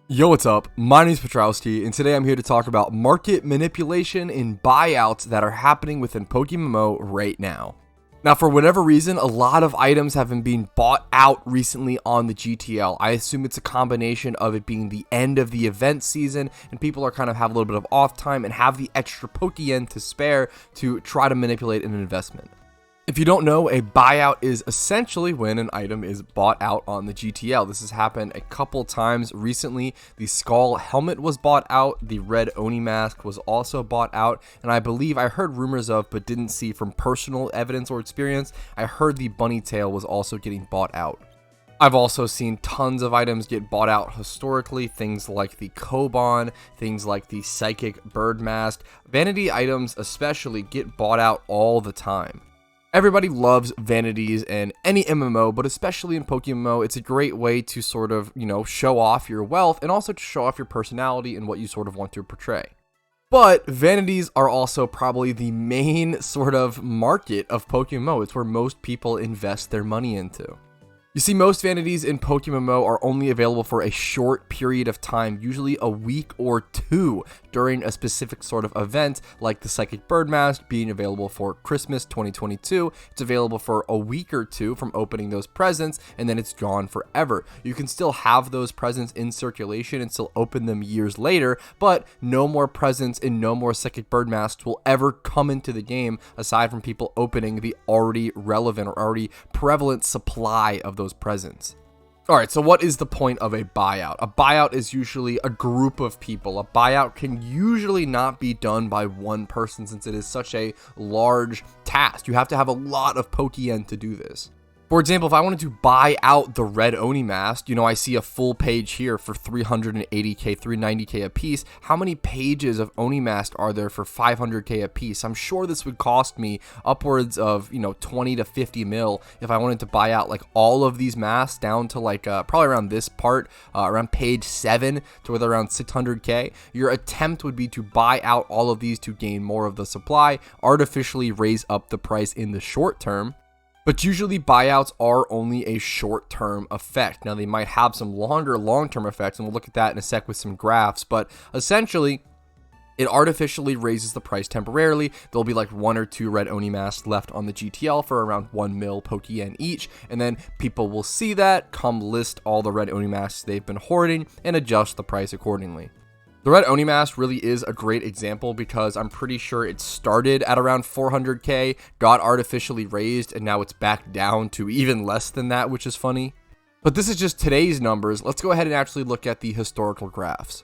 Yo, what's up? My name is Patrouski, and today I'm here to talk about market manipulation and buyouts that are happening within PokeMMO right now. Now, for whatever reason, a lot of items have been being bought out recently on the GTL. I assume it's a combination of it being the end of the event season, and people are kind of have a little bit of off time and have the extra Pokeyen to spare to try to manipulate an investment. If you don't know, a buyout is essentially when an item is bought out on the GTL. This has happened a couple times recently. The Skull helmet was bought out, the red Oni mask was also bought out, and I believe I heard rumors of, but didn't see from personal evidence or experience, I heard the bunny tail was also getting bought out. I've also seen tons of items get bought out historically, things like the Koban, things like the Psychic Bird Mask. Vanity items especially get bought out all the time. Everybody loves vanities in any MMO, but especially in PokeMMO, it's a great way to sort of, show off your wealth and also to show off your personality and what you sort of want to portray. But vanities are also probably the main sort of market of PokeMMO. It's where most people invest their money into. You see, most vanities in PokeMMO are only available for a short period of time, usually a week or two during a specific sort of event, like the Psychic Bird Mask being available for Christmas 2022. It's available for a week or two from opening those presents, and then it's gone forever. You can still have those presents in circulation and still open them years later, but no more presents and no more Psychic Bird Masks will ever come into the game aside from people opening the already relevant or already prevalent supply of those presents. Alright, so what is the point of a buyout? A buyout is usually a group of people. A buyout can usually not be done by one person since it is such a large task. You have to have a lot of Pokeyen to do this. For example, if I wanted to buy out the red Oni mask, I see a full page here for 380k, 390k a piece. How many pages of Oni mask are there for 500k a piece? I'm sure this would cost me upwards of, 20 to 50 mil if I wanted to buy out like all of these masks down to like probably around this part, around page 7 to with around 600k. Your attempt would be to buy out all of these to gain more of the supply, artificially raise up the price in the short term. But usually buyouts are only a short-term effect. Now they might have some long-term effects, and we'll look at that in a sec with some graphs, but essentially it artificially raises the price temporarily. There'll be like 1 or 2 red Oni masks left on the GTL for around 1 mil Pokeyen each, and then people will see that, come list all the red Oni masks they've been hoarding, and adjust the price accordingly. The red Oni mask really is a great example because I'm pretty sure it started at around 400k, got artificially raised, and now it's back down to even less than that, which is funny. But this is just today's numbers. Let's go ahead and actually look at the historical graphs.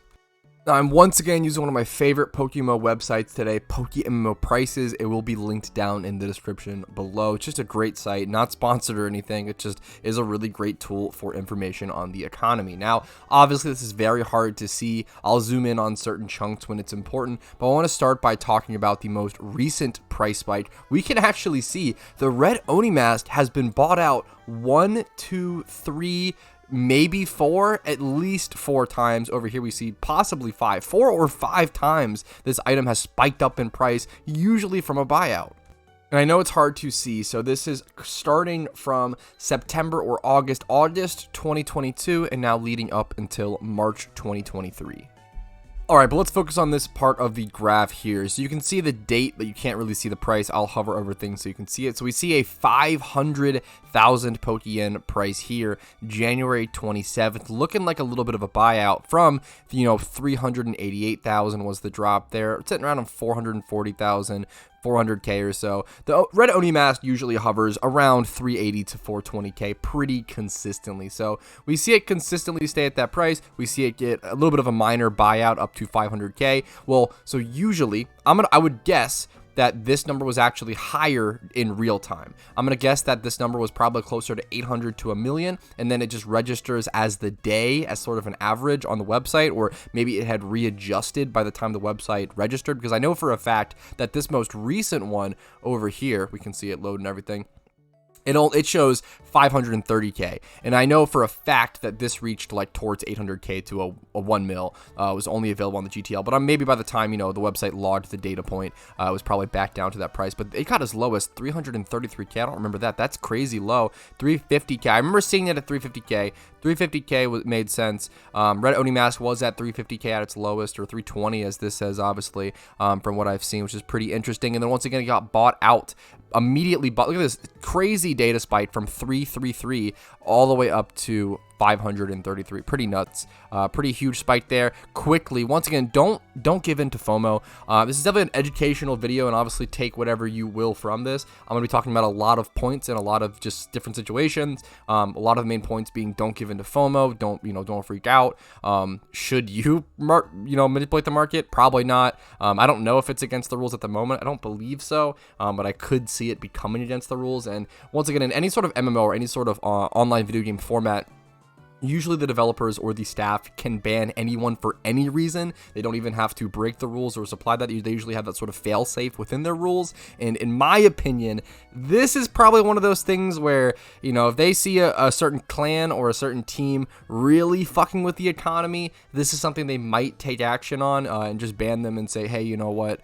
Now, I'm once again using one of my favorite PokeMMO websites today, PokeMMO Prices. It will be linked down in the description below. It's just a great site, not sponsored or anything. It just is a really great tool for information on the economy. Now, obviously, this is very hard to see. I'll zoom in on certain chunks when it's important, but I want to start by talking about the most recent price spike. We can actually see the red Oni mask has been bought out 1, 2, 3, maybe 4, at least 4 times. Over here we see possibly 5, 4 or 5 times this item has spiked up in price, usually from a buyout. And I know it's hard to see, so this is starting from September or August 2022, and now leading up until March 2023. Alright, but let's focus on this part of the graph here. So you can see the date, but you can't really see the price. I'll hover over things so you can see it. So we see a 500,000 Pokeyen price here, January 27th, looking like a little bit of a buyout from, 388,000 was the drop there. It's sitting around on 440,000. 400k or so. The red Oni mask usually hovers around 380 to 420k pretty consistently. So we see it consistently stay at that price. We see it get a little bit of a minor buyout up to 500k. Well, so usually I would guess that this number was actually higher in real time. I'm going to guess that this number was probably closer to 800 to a million, and then it just registers as the day, as sort of an average on the website, or maybe it had readjusted by the time the website registered, because I know for a fact that this most recent one over here, we can see it load and everything, It shows 530k, and I know for a fact that this reached like towards 800k to a 1 mil. It was only available on the GTL, but maybe by the time the website logged the data point, it was probably back down to that price. But it got as low as 333k. I don't remember that. That's crazy low. 350k. I remember seeing it at 350k. 350k made sense. Red Oni Mask was at 350k at its lowest, or 320 as this says, obviously, from what I've seen, which is pretty interesting. And then once again, it got bought out. Immediately bought. Look at this crazy data spike from 333 all the way up to 533. Pretty nuts. Pretty huge spike there. Quickly, once again, don't give in to FOMO. This is definitely an educational video, and obviously take whatever you will from this. I'm going to be talking about a lot of points and a lot of just different situations. A lot of the main points being don't give in to FOMO. Don't freak out. Should you manipulate the market? Probably not. I don't know if it's against the rules at the moment. I don't believe so, but I could see it becoming against the rules. And once again, in any sort of MMO or any sort of online video game format, usually the developers or the staff can ban anyone for any reason. They don't even have to break the rules or supply that. They usually have that sort of fail-safe within their rules. And in my opinion, this is probably one of those things where, if they see a certain clan or a certain team really fucking with the economy, this is something they might take action on and just ban them and say, hey, you know what,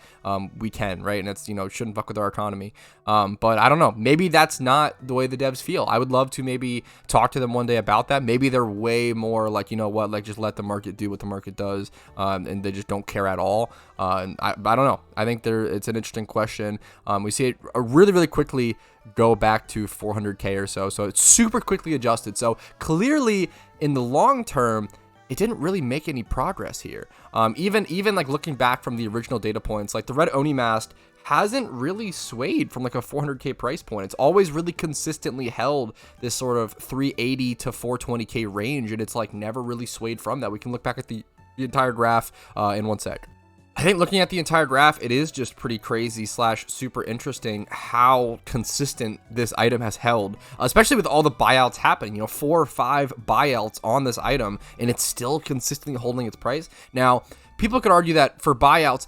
we can, right? And it's, shouldn't fuck with our economy. But I don't know. Maybe that's not the way the devs feel. I would love to maybe talk to them one day about that. Maybe they're way more like, like just let the market do what the market does, and they just don't care at all. I don't know. I think it's an interesting question. We see it really, really quickly go back to 400k or so. So it's super quickly adjusted. So clearly in the long term, it didn't really make any progress here. Even like looking back from the original data points, like the Red Oni Mask hasn't really swayed from like a 400k price point. It's always really consistently held this sort of 380 to 420k range, and it's like never really swayed from that. We can look back at the entire graph in one sec. I think looking at the entire graph, it is just pretty crazy / super interesting how consistent this item has held, especially with all the buyouts happening, 4 or 5 buyouts on this item, and it's still consistently holding its price. Now, people could argue that for buyouts,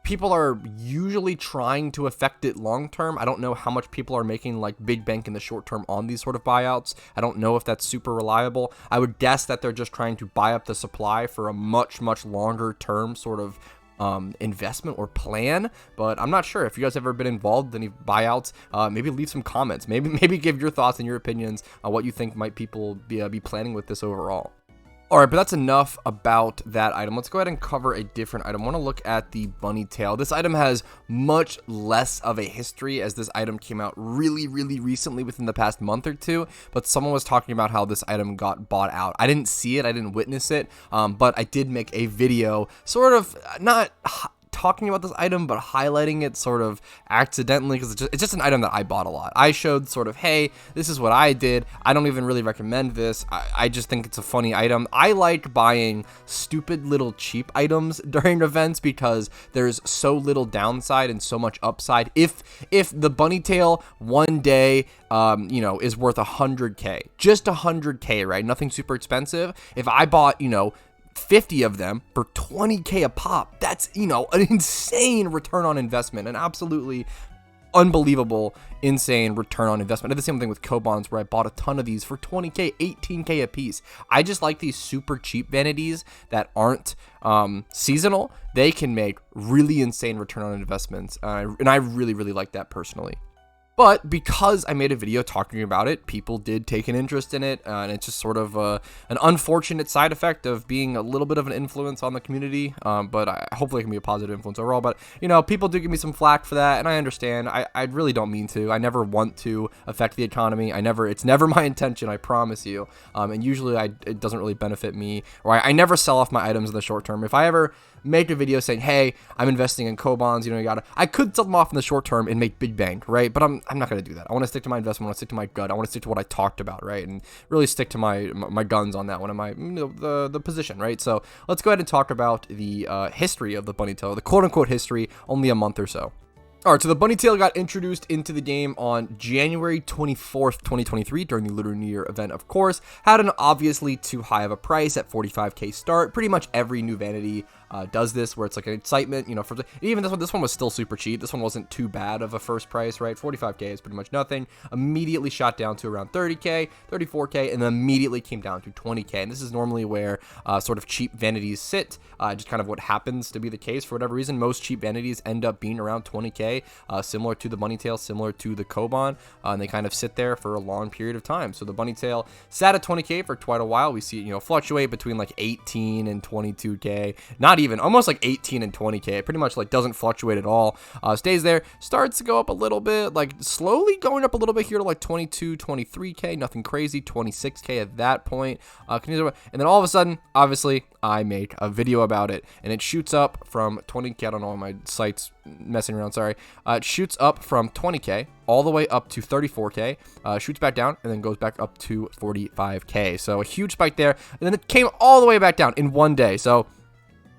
people are usually trying to affect it long term. I don't know how much people are making like big bank in the short term on these sort of buyouts. I don't know if that's super reliable. I would guess that they're just trying to buy up the supply for a much, much longer term sort of investment or plan, but I'm not sure. If you guys have ever been involved in any buyouts, maybe leave some comments. Maybe give your thoughts and your opinions on what you think might people be planning with this overall. All right, but that's enough about that item. Let's go ahead and cover a different item. I want to look at the bunny tail. This item has much less of a history, as this item came out really, really recently within the past month or two, but someone was talking about how this item got bought out. I didn't see it, I didn't witness it, but I did make a video sort of not talking about this item, but highlighting it sort of accidentally, because it's just an item that I bought a lot. I showed sort of, hey, this is what I did. I don't even really recommend this. I just think it's a funny item. I like buying stupid little cheap items during events because there's so little downside and so much upside. If the bunny tail one day is worth 100k, just 100k, right? Nothing super expensive. If I bought 50 of them for 20k a pop, that's an insane return on investment, an absolutely unbelievable insane return on investment. I did the same thing with Cobons, where I bought a ton of these for 20k, 18k a piece. I just like these super cheap vanities that aren't seasonal. They can make really insane return on investments, and I really, really like that personally. But because I made a video talking about it, people did take an interest in it, and it's just sort of an unfortunate side effect of being a little bit of an influence on the community, but hopefully it can be a positive influence overall. But, people do give me some flack for that, and I understand. I really don't mean to. I never want to affect the economy. It's never my intention, I promise you. And usually it doesn't really benefit me, or I never sell off my items in the short term. If I ever make a video saying, hey, I'm investing in Cobons, I could sell them off in the short term and make big bank, right? But I'm not going to do that. I want to stick to my investment. I want to stick to my gut. I want to stick to what I talked about, right? And really stick to my guns on that one, and my the position, right? So let's go ahead and talk about the history of the bunny tail, the quote-unquote history, only a month or so. Alright, so the bunny tail got introduced into the game on January 24th, 2023 during the Lunar New Year event, of course. Had an obviously too high of a price at 45k start. Pretty much every new vanity does this, where it's like an excitement, you know, for even this one was still super cheap. This one wasn't too bad of a first price, right? 45k is pretty much nothing. Immediately shot down to around 30k, 34k, and then immediately came down to 20k. And this is normally where sort of cheap vanities sit, just kind of what happens to be the case for whatever reason. Most cheap vanities end up being around 20k, similar to the bunny tail, similar to the Koban, and they kind of sit there for a long period of time. So the bunny tail sat at 20k for quite a while. We see it, you know, fluctuate between like 18 and 22k, not even, almost like 18 and 20k. It pretty much like doesn't fluctuate at all. Stays there, starts to go up a little bit, like slowly going up a little bit here to like 22, 23k, nothing crazy, 26k at that point. And then all of a sudden, obviously, I make a video about it, and it shoots up from 20k. I don't know, my site's messing around, sorry. It shoots up from 20k all the way up to 34k, shoots back down, and then goes back up to 45k. So a huge spike there, and then it came all the way back down in one day. So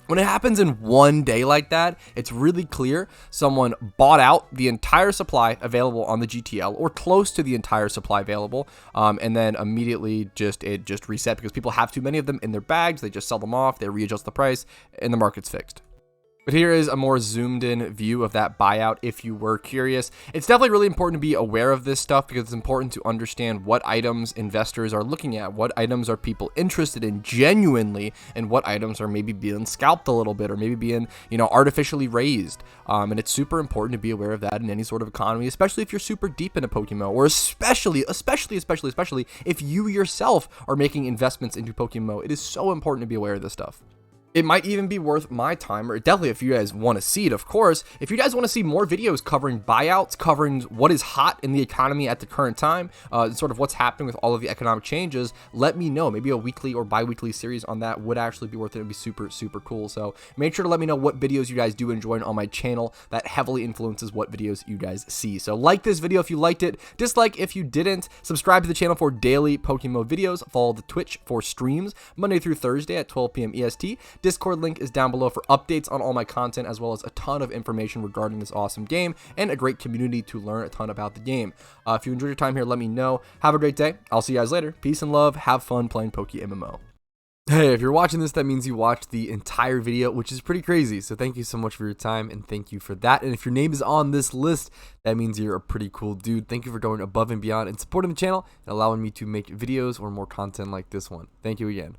when it happens in one day like that, it's really clear someone bought out the entire supply available on the GTL, or close to the entire supply available, and then immediately it just reset because people have too many of them in their bags. They just sell them off, they readjust the price, and the market's fixed. But here is a more zoomed in view of that buyout if you were curious. It's definitely really important to be aware of this stuff because it's important to understand what items investors are looking at, what items are people interested in genuinely, and what items are maybe being scalped a little bit or maybe being, you know, artificially raised. And it's super important to be aware of that in any sort of economy, especially if you're super deep into PokeMMO, or especially if you yourself are making investments into PokeMMO. It is so important to be aware of this stuff. It might even be worth my time, or definitely if you guys want to see it, of course. If you guys want to see more videos covering buyouts, covering what is hot in the economy at the current time, sort of what's happening with all of the economic changes, let me know. Maybe a weekly or bi-weekly series on that would actually be worth it. It'd be super, super cool. So make sure to let me know what videos you guys do enjoy on my channel. That heavily influences what videos you guys see. So like this video if you liked it, dislike if you didn't, subscribe to the channel for daily PokeMMO videos, follow the Twitch for streams Monday through Thursday at 12 p.m. EST. Discord link is down below for updates on all my content, as well as a ton of information regarding this awesome game and a great community to learn a ton about the game. If you enjoyed your time here, let me know. Have a great day. I'll see you guys later. Peace and love. Have fun playing PokeMMO. Hey, if you're watching this, that means you watched the entire video, which is pretty crazy. So thank you so much for your time, and thank you for that. And if your name is on this list, that means you're a pretty cool dude. Thank you for going above and beyond and supporting the channel and allowing me to make videos or more content like this one. Thank you again.